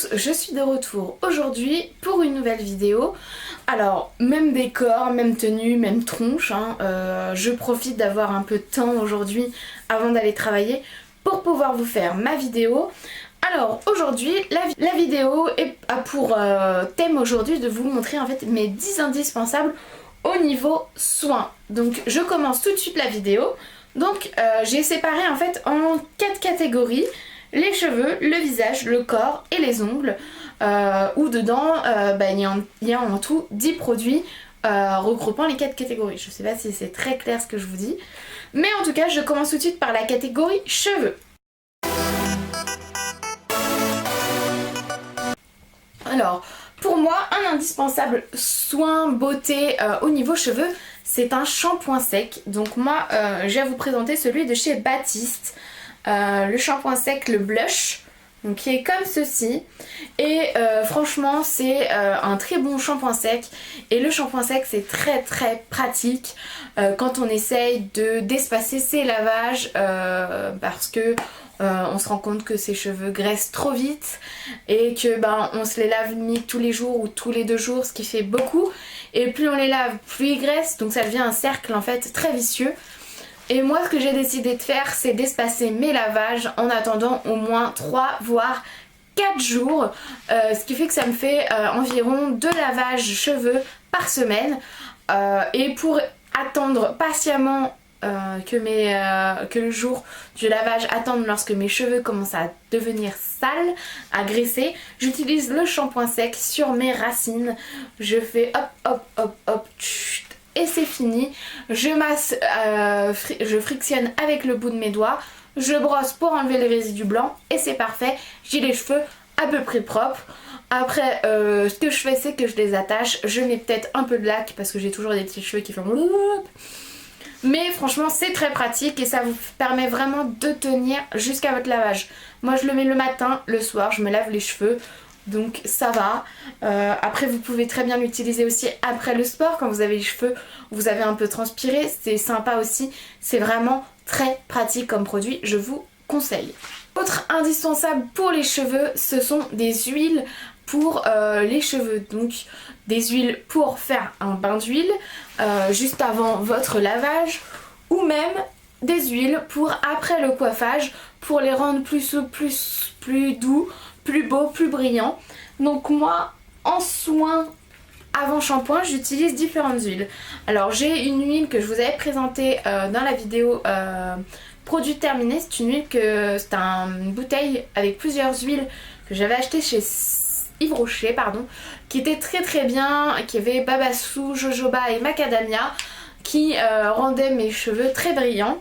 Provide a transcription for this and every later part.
tous, je suis de retour aujourd'hui pour une nouvelle vidéo. Alors, même décor, même tenue, même tronche, je profite d'avoir un peu de temps aujourd'hui avant d'aller travailler pour pouvoir vous faire ma vidéo. Alors aujourd'hui, la vidéo a pour thème aujourd'hui de vous montrer en fait mes 10 indispensables au niveau soins. Donc je commence tout de suite la vidéo. Donc j'ai séparé en fait en 4 catégories: les cheveux, le visage, le corps et les ongles, où dedans il y a en tout 10 produits regroupant les 4 catégories. Je sais pas si c'est très clair ce que je vous dis, mais en tout cas je commence tout de suite par la catégorie cheveux. Alors, pour moi, un indispensable soin beauté au niveau cheveux, c'est un shampoing sec. Donc moi, je vais vous présenter celui de chez Baptiste. Le shampoing sec, le blush, donc qui est comme ceci. Et franchement, c'est un très bon shampoing sec. Et le shampoing sec, c'est très pratique quand on essaye d'espacer ses lavages parce que on se rend compte que ses cheveux graissent trop vite et que on se les lave limite tous les jours ou tous les 2 jours, ce qui fait beaucoup. Et plus on les lave, plus ils graissent, donc ça devient un cercle en fait très vicieux. Et moi ce que j'ai décidé de faire, c'est d'espacer mes lavages en attendant au moins 3 voire 4 jours, ce qui fait que ça me fait environ 2 lavages cheveux par semaine. Et pour attendre patiemment que le jour du lavage attende, lorsque mes cheveux commencent à devenir sales, à graisser, j'utilise le shampoing sec sur mes racines. Je fais hop et c'est fini. Je masse, je frictionne avec le bout de mes doigts, je brosse pour enlever les résidus blancs et c'est parfait. J'ai les cheveux à peu près propres. Après ce que je fais, c'est que je les attache. Je mets peut-être un peu de lac parce que j'ai toujours des petits cheveux qui font... Mais franchement c'est très pratique et ça vous permet vraiment de tenir jusqu'à votre lavage. Moi je le mets le matin, le soir je me lave les cheveux, donc ça va. Après vous pouvez très bien l'utiliser aussi après le sport, quand vous avez les cheveux, vous avez un peu transpiré, c'est sympa aussi. C'est vraiment très pratique comme produit, je vous conseille. Autre indispensable pour les cheveux, ce sont des huiles pour les cheveux. Donc des huiles pour faire un bain d'huile juste avant votre lavage, ou même des huiles pour après le coiffage, pour les rendre plus souples, plus doux, plus beaux, plus brillants. Donc moi en soin avant shampoing, j'utilise différentes huiles. Alors j'ai une huile que je vous avais présentée dans la vidéo produit terminé. C'est une huile c'est une bouteille avec plusieurs huiles que j'avais acheté chez Yves Rocher, qui était très bien, qui avait babassou, jojoba et macadamia, qui rendaient mes cheveux très brillants.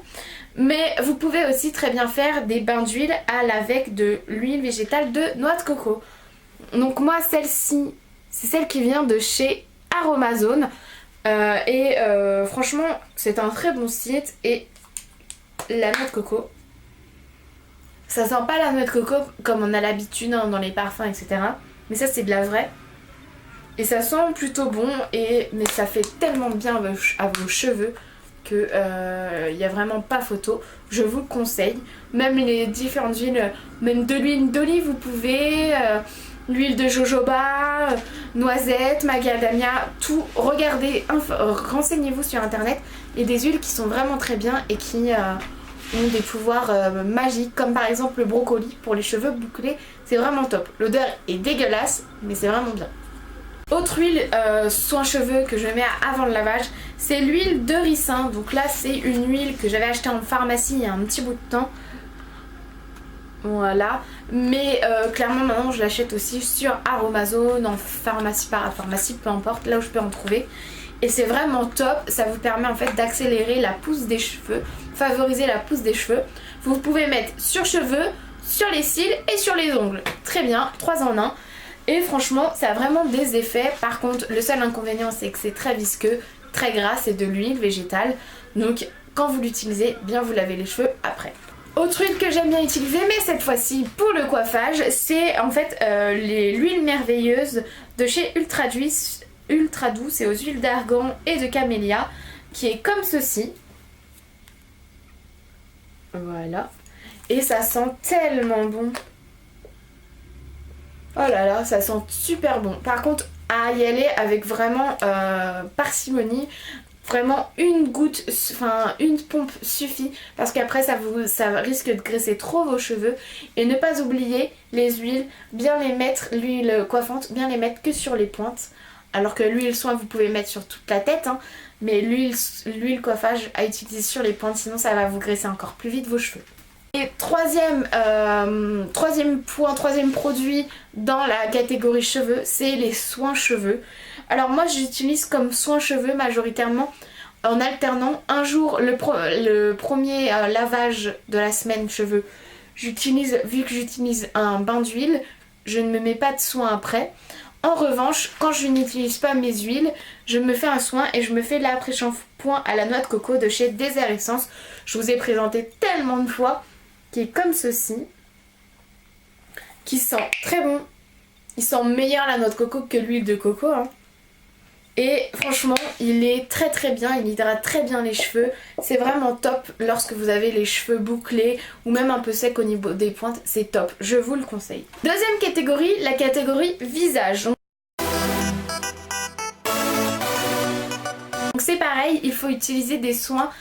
Mais vous pouvez aussi très bien faire des bains d'huile avec de l'huile végétale de noix de coco. Donc moi celle-ci, c'est celle qui vient de chez Aromazone. Franchement c'est un très bon site. Et la noix de coco, ça sent pas la noix de coco comme on a l'habitude dans les parfums, etc. Mais ça c'est de la vraie. Et ça sent plutôt bon, mais ça fait tellement bien à vos cheveux que y a vraiment pas photo. Je vous le conseille. Même les différentes huiles, même de l'huile d'olive vous pouvez, l'huile de jojoba, noisette, macadamia, tout. Regardez, renseignez-vous sur internet. Il y a des huiles qui sont vraiment très bien et qui ont des pouvoirs magiques, comme par exemple le brocoli pour les cheveux bouclés. C'est vraiment top. L'odeur est dégueulasse, mais c'est vraiment bien. Autre huile soin cheveux que je mets avant le lavage, c'est l'huile de ricin. Donc là c'est une huile que j'avais achetée en pharmacie il y a un petit bout de temps. Voilà. Mais clairement maintenant je l'achète aussi sur Aromazone, en pharmacie, parapharmacie, peu importe, là où je peux en trouver. Et c'est vraiment top, ça vous permet en fait d'accélérer la pousse des cheveux, favoriser la pousse des cheveux. Vous pouvez mettre sur cheveux, sur les cils et sur les ongles. Très bien, 3 en 1. Et franchement ça a vraiment des effets. Par contre le seul inconvénient c'est que c'est très visqueux, très gras, c'est de l'huile végétale. Donc quand vous l'utilisez, bien vous lavez les cheveux après. Autre huile que j'aime bien utiliser, mais cette fois-ci pour le coiffage, c'est en fait l'huile merveilleuse de chez Ultra Doux. C'est aux huiles d'argan et de camélia, qui est comme ceci. Voilà. Et ça sent tellement bon. Oh là là, ça sent super bon. Par contre, à y aller avec vraiment parcimonie. Vraiment une goutte, enfin une pompe suffit parce qu'après ça risque de graisser trop vos cheveux. Et ne pas oublier les huiles, bien les mettre, l'huile coiffante, bien les mettre que sur les pointes. Alors que l'huile soin vous pouvez mettre sur toute la tête, hein, mais l'huile coiffage à utiliser sur les pointes, sinon ça va vous graisser encore plus vite vos cheveux. Et troisième produit dans la catégorie cheveux, c'est les soins cheveux. Alors moi j'utilise comme soins cheveux majoritairement en alternant un jour le premier lavage de la semaine cheveux. Vu que j'utilise un bain d'huile, je ne me mets pas de soin après. En revanche, quand je n'utilise pas mes huiles, je me fais un soin et je me fais l'après-shampoing à la noix de coco de chez Désert Essence. Je vous ai présenté tellement de fois, qui est comme ceci, qui sent très bon. Il sent meilleur la noix de coco que l'huile de coco, hein. Et franchement, il est très très bien, il hydrate très bien les cheveux. C'est vraiment top lorsque vous avez les cheveux bouclés ou même un peu secs au niveau des pointes, c'est top, je vous le conseille. Deuxième catégorie, la catégorie visage. Donc c'est pareil, il faut utiliser des soins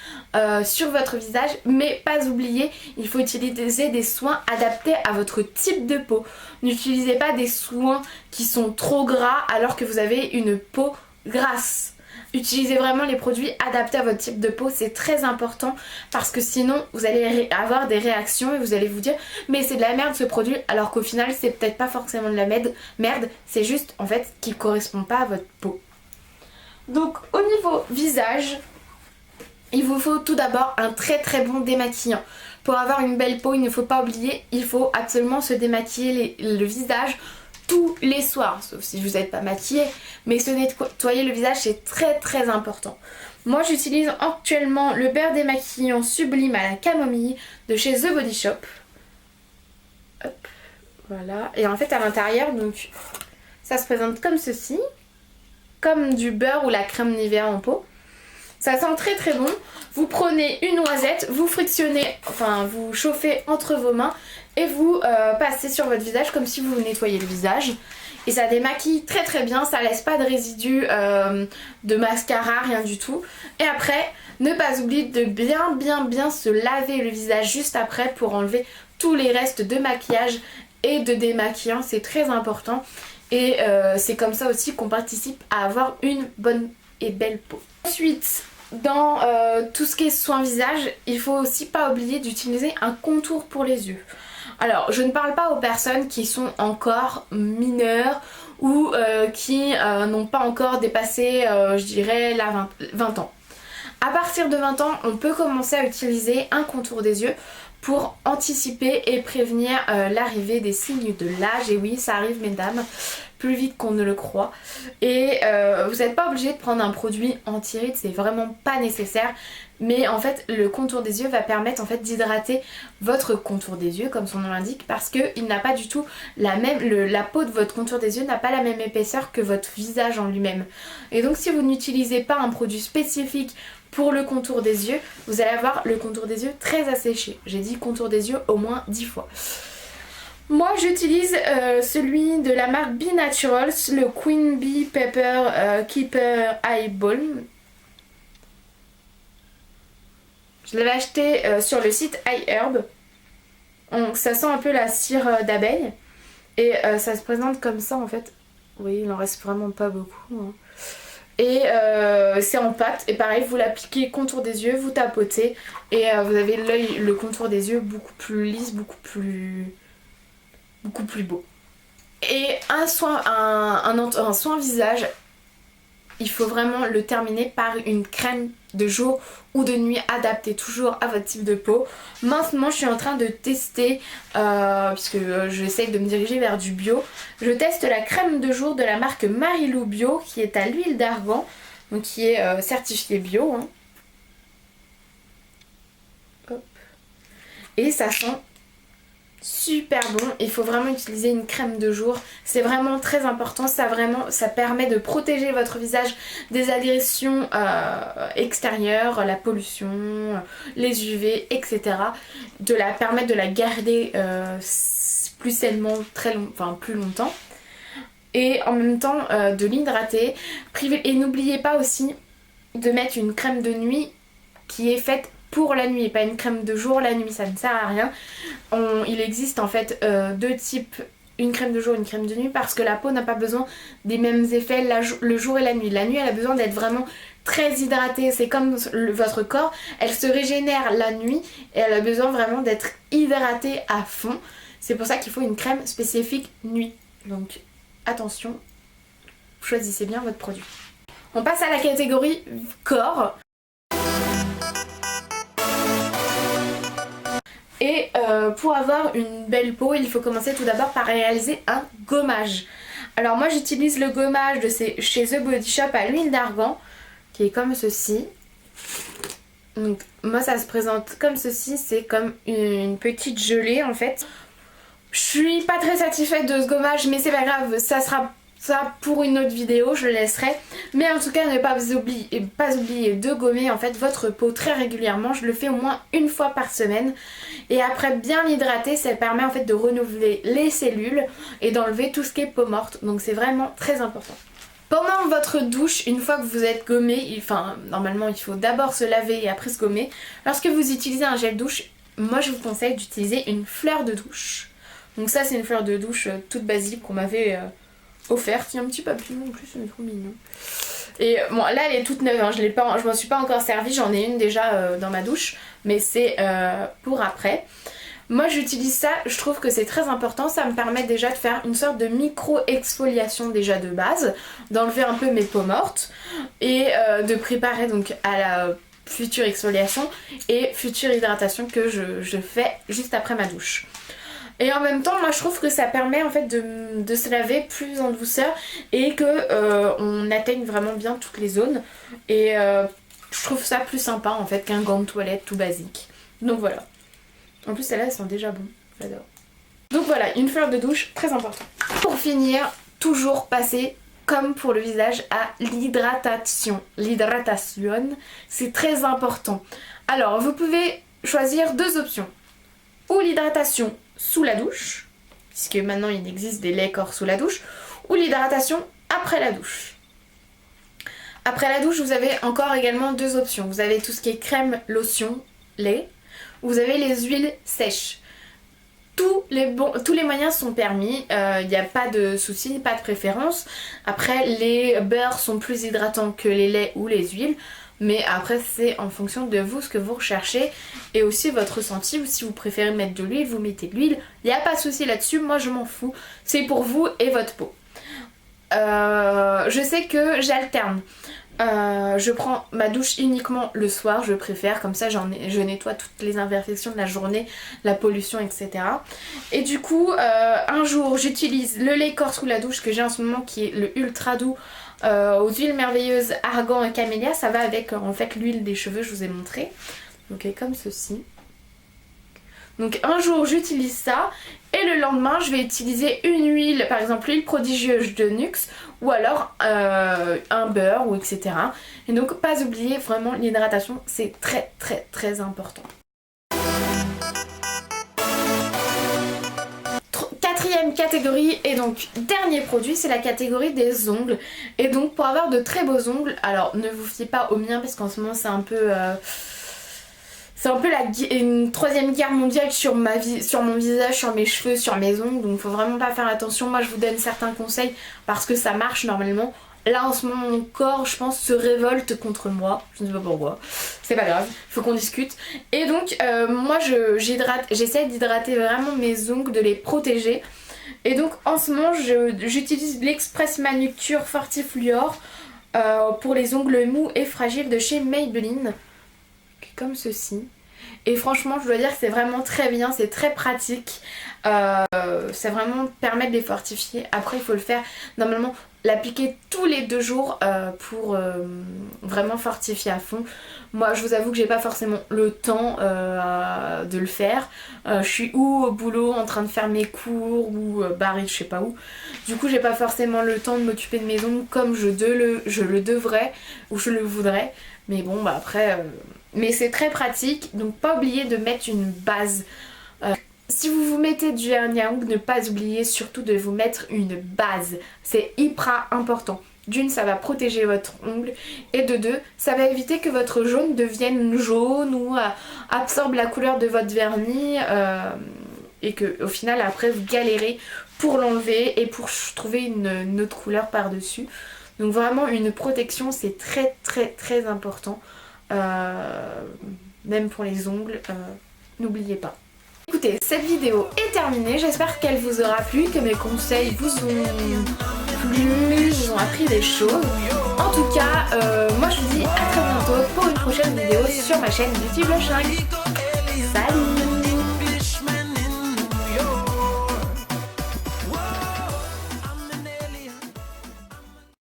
sur votre visage, mais pas oublier, il faut utiliser des soins adaptés à votre type de peau. N'utilisez pas des soins qui sont trop gras alors que vous avez une peau grasse. Utilisez vraiment les produits adaptés à votre type de peau, c'est très important parce que sinon vous allez avoir des réactions et vous allez vous dire mais c'est de la merde ce produit, alors qu'au final c'est peut-être pas forcément de la merde, c'est juste en fait qu'il correspond pas à votre peau. Donc au niveau visage, il vous faut tout d'abord un très très bon démaquillant. Pour avoir une belle peau, il ne faut pas oublier, il faut absolument se démaquiller le visage tous les soirs, sauf si vous n'êtes pas maquillé, mais se nettoyer le visage c'est très très important. Moi j'utilise actuellement le beurre démaquillant sublime à la camomille de chez The Body Shop. Hop, voilà, et en fait à l'intérieur donc ça se présente comme ceci, comme du beurre ou la crème Nivea en pot. Ça sent très très bon. Vous prenez une noisette, vous frictionnez, enfin vous chauffez entre vos mains et vous passez sur votre visage comme si vous nettoyiez le visage. Et ça démaquille très très bien, ça laisse pas de résidus de mascara, rien du tout. Et après, ne pas oublier de bien se laver le visage juste après pour enlever tous les restes de maquillage et de démaquillant, c'est très important. Et c'est comme ça aussi qu'on participe à avoir une bonne et belle peau. Ensuite, dans tout ce qui est soin visage, il faut aussi pas oublier d'utiliser un contour pour les yeux. Alors, je ne parle pas aux personnes qui sont encore mineures ou qui n'ont pas encore dépassé, je dirais, la 20 ans. À partir de 20 ans, on peut commencer à utiliser un contour des yeux pour anticiper et prévenir l'arrivée des signes de l'âge. Et oui, ça arrive mesdames, plus vite qu'on ne le croit. Et vous n'êtes pas obligé de prendre un produit anti-rides, c'est vraiment pas nécessaire. Mais en fait le contour des yeux va permettre en fait d'hydrater votre contour des yeux comme son nom l'indique, parce que il n'a pas du tout la peau de votre contour des yeux n'a pas la même épaisseur que votre visage en lui-même. Et donc si vous n'utilisez pas un produit spécifique pour le contour des yeux, vous allez avoir le contour des yeux très asséché. J'ai dit contour des yeux au moins 10 fois. Moi j'utilise celui de la marque Be Naturals, le Queen Bee Pepper Keeper Eye Balm. Je l'avais acheté sur le site iHerb. Donc ça sent un peu la cire d'abeille. Et ça se présente comme ça en fait. Vous voyez, il en reste vraiment pas beaucoup, hein. Et c'est en pâte. Et pareil, vous l'appliquez contour des yeux, vous tapotez. Et vous avez le contour des yeux beaucoup plus lisse, beaucoup plus beau. Et un soin visage, il faut vraiment le terminer par une crème de jour ou de nuit adaptée toujours à votre type de peau. Maintenant je suis en train de tester, puisque j'essaye de me diriger vers du bio, je teste la crème de jour de la marque Marilou Bio qui est à l'huile d'argan, donc qui est certifiée bio, hein. Hop. Et ça sent super bon. Il faut vraiment utiliser une crème de jour, c'est vraiment très important. Ça permet de protéger votre visage des agressions extérieures, la pollution, les UV, etc. Permettre de la garder plus sainement, plus longtemps. et en même temps de l'hydrater. Et n'oubliez pas aussi de mettre une crème de nuit qui est faite pour la nuit et pas une crème de jour la nuit, ça ne sert à rien. Il existe en fait deux types, une crème de jour et une crème de nuit, parce que la peau n'a pas besoin des mêmes effets le jour et la nuit. La nuit elle a besoin d'être vraiment très hydratée, c'est comme votre corps, elle se régénère la nuit et elle a besoin vraiment d'être hydratée à fond. C'est pour ça qu'il faut une crème spécifique nuit. Donc attention, choisissez bien votre produit. On passe à la catégorie corps. Et pour avoir une belle peau, il faut commencer tout d'abord par réaliser un gommage. Alors moi j'utilise le gommage de chez The Body Shop à l'huile d'argan, qui est comme ceci. Donc moi ça se présente comme ceci, c'est comme une petite gelée en fait. Je suis pas très satisfaite de ce gommage, mais c'est pas grave, ça sera ça pour une autre vidéo, je le laisserai. Mais en tout cas ne pas oublier de gommer en fait votre peau très régulièrement. Je le fais au moins une fois par semaine. Et après bien l'hydrater, ça permet en fait de renouveler les cellules et d'enlever tout ce qui est peau morte. Donc c'est vraiment très important. Pendant votre douche, une fois que vous êtes gommé, enfin normalement il faut d'abord se laver et après se gommer. Lorsque vous utilisez un gel douche, moi je vous conseille d'utiliser une fleur de douche. Donc ça c'est une fleur de douche toute basique qu'on m'avait offerte. Il y a un petit papillon en plus, c'est trop mignon. Et bon là elle est toute neuve, hein. Je m'en suis pas encore servie, j'en ai une déjà dans ma douche. Mais c'est pour après. Moi j'utilise ça, je trouve que c'est très important, ça me permet déjà de faire une sorte de micro-exfoliation déjà de base, d'enlever un peu mes peaux mortes et de préparer donc à la future exfoliation et future hydratation que je fais juste après ma douche. Et en même temps moi je trouve que ça permet en fait de se laver plus en douceur et que on atteigne vraiment bien toutes les zones et je trouve ça plus sympa en fait qu'un gant de toilette tout basique. Donc voilà. En plus celles-là elles sont déjà bonnes, j'adore. Donc voilà, une fleur de douche très importante. Pour finir, toujours passer comme pour le visage à l'hydratation. L'hydratation, c'est très important. Alors vous pouvez choisir deux options. Ou l'hydratation sous la douche, puisque maintenant il existe des laits corps sous la douche, ou l'hydratation après la douche. Après la douche, vous avez encore également deux options. Vous avez tout ce qui est crème, lotion, lait. Vous avez les huiles sèches. Tous les moyens sont permis, il n'y a pas de souci, pas de préférence. Après les beurres sont plus hydratants que les laits ou les huiles. Mais après c'est en fonction de vous ce que vous recherchez et aussi votre ressenti. Ou si vous préférez mettre de l'huile, vous mettez de l'huile. Il n'y a pas de souci là-dessus, moi je m'en fous. C'est pour vous et votre peau. Je sais que j'alterne. Je prends ma douche uniquement le soir, je préfère, comme ça je nettoie toutes les imperfections de la journée, la pollution, etc. Et du coup, un jour j'utilise le lait corps sous la douche que j'ai en ce moment qui est le ultra doux aux huiles merveilleuses argan et camélia. Ça va avec en fait l'huile des cheveux, je vous ai montré. Donc comme ceci. Donc un jour j'utilise ça et le lendemain je vais utiliser une huile, par exemple l'huile prodigieuse de Nuxe ou alors un beurre ou etc. Et donc pas oublier vraiment l'hydratation, c'est très très très important. Quatrième catégorie et donc dernier produit, c'est la catégorie des ongles. Et donc pour avoir de très beaux ongles, alors ne vous fiez pas aux miens parce qu'en ce moment c'est un peu... c'est un peu une troisième guerre mondiale sur mon visage, sur mes cheveux, sur mes ongles. Donc faut vraiment pas faire attention. Moi je vous donne certains conseils parce que ça marche normalement. Là en ce moment mon corps je pense se révolte contre moi. Je ne sais pas pourquoi. C'est pas grave, faut qu'on discute. Et donc moi j'essaie d'hydrater vraiment mes ongles, de les protéger. Et donc en ce moment j'utilise l'Express Manucure Fortifluor pour les ongles mous et fragiles de chez Maybelline. Comme ceci. Et franchement je dois dire que c'est vraiment très bien, c'est très pratique. Ça vraiment permet de les fortifier. Après il faut le faire normalement, l'appliquer tous les 2 jours pour vraiment fortifier à fond. Moi je vous avoue que j'ai pas forcément le temps de le faire. Je suis ou au boulot en train de faire mes cours ou barrée je sais pas où. Du coup j'ai pas forcément le temps de m'occuper de mes ongles comme je le devrais ou je le voudrais. Mais bon bah après... mais c'est très pratique, donc pas oublier de mettre une base. Si vous vous mettez du vernis à ongles, ne pas oublier surtout de vous mettre une base. C'est hyper important. D'une, ça va protéger votre ongle et de deux, ça va éviter que votre jaune devienne jaune ou absorbe la couleur de votre vernis et que au final après vous galérez pour l'enlever et pour trouver une autre couleur par-dessus. Donc vraiment une protection, c'est très important. Même pour les ongles, n'oubliez pas. Écoutez, cette vidéo est terminée, j'espère qu'elle vous aura plu, que mes conseils vous ont plu, vous ont appris des choses. En tout cas, moi je vous dis à très bientôt pour une prochaine vidéo sur ma chaîne YouTube Le Schlingue. Salut!